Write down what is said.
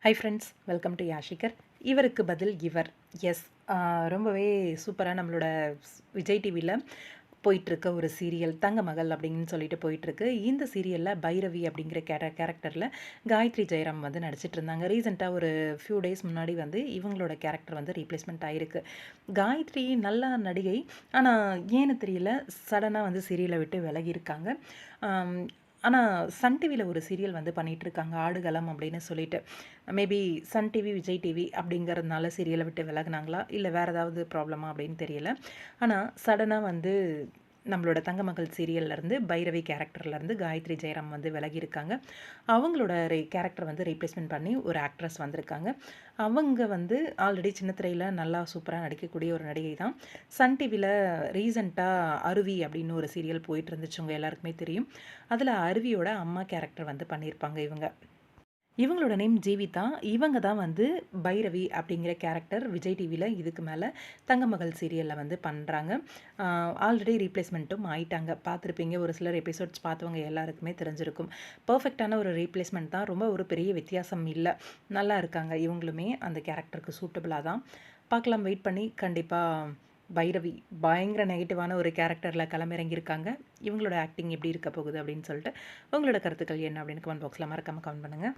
High friends, welcome to Yashikar. இவருக்கு பதில் இவர். எஸ், ரொம்பவே சூப்பராக நம்மளோட விஜய் டிவியில் போயிட்டுருக்க ஒரு சீரியல் தங்க மகள் அப்படின்னு சொல்லிட்டு போயிட்டுருக்கு. இந்த சீரியலில் பைரவி அப்படிங்கிற கேரக்டரில் காயத்ரி ஜெயராம் வந்து நடிச்சிட்டு இருந்தாங்க. ரீசெண்டாக ஒரு ஃபியூ டேஸ் முன்னாடி வந்து இவங்களோட கேரக்டர் வந்து ரீப்ளேஸ்மெண்ட் ஆகிருக்கு. காயத்ரி நல்ல நடிகை, ஆனால் ஏன்னு தெரியல சடனாக வந்து சீரியலை விட்டு விலகியிருக்காங்க. ஆனால் சன் டிவியில் ஒரு சீரியல் வந்து பண்ணிகிட்ருக்காங்க, ஆடுகளம் அப்படின்னு சொல்லிட்டு. Maybe Sun TV Vijay TV அப்படிங்கிறதுனால சீரியலை விட்டு விலகுனாங்களா, இல்லை வேறு ஏதாவது ப்ராப்ளமா அப்படின்னு தெரியல. ஆனால் சடனாக வந்து நம்மளோட தங்கமகள் சீரியல்லேருந்து பைரவி கேரக்டர்லேருந்து காயத்ரி ஜெயராம் வந்து விலகியிருக்காங்க. அவங்களோட கேரக்டர் வந்து ரீப்ளேஸ்மெண்ட் பண்ணி ஒரு ஆக்ட்ரஸ் வந்திருக்காங்க. அவங்க வந்து ஆல்ரெடி சின்ன திரையில் நல்லா சூப்பராக நடிக்கக்கூடிய ஒரு நடிகை தான். சன் டிவியில் ரீசெண்டாக அருவி அப்படின்னு ஒரு சீரியல் போயிட்டு இருந்துச்சு, உங்கள் எல்லாருக்குமே தெரியும். அதில் அருவியோட அம்மா கேரக்டர் வந்து பண்ணியிருப்பாங்க இவங்க. இவங்களோட நேம் ஜீவிதா. இவங்க தான் வந்து பைரவி அப்படிங்கிற கேரக்டர் விஜய் டிவியில் இதுக்கு மேலே தங்கமகள் சீரியலில் வந்து பண்ணுறாங்க. ஆல்ரெடி ரீப்ளேஸ்மெண்ட்டும் ஆயிட்டாங்க. பார்த்துருப்பீங்க, ஒரு சிலர் எபிசோட்ஸ் பார்த்தவங்க எல்லாருக்குமே தெரிஞ்சிருக்கும். பர்ஃபெக்டான ஒரு ரீப்ளேஸ்மெண்ட் தான், ரொம்ப ஒரு பெரிய வித்தியாசம் இல்லை. நல்லா இருக்காங்க இவங்களுமே, அந்த கேரக்டருக்கு சூட்டபுளாக தான். பார்க்கலாம், வெயிட் பண்ணி. கண்டிப்பாக பைரவி பயங்கர நெகட்டிவான ஒரு கேரக்டரில் களமிறங்கியிருக்காங்க. இவங்களோட ஆக்டிங் எப்படி இருக்க போகுது அப்படின்னு சொல்லிட்டு உங்களோட கருத்துக்கள் என்ன அப்படின்னு கமெண்ட் பாக்ஸில் மறக்காமல் கமெண்ட் பண்ணுங்கள்.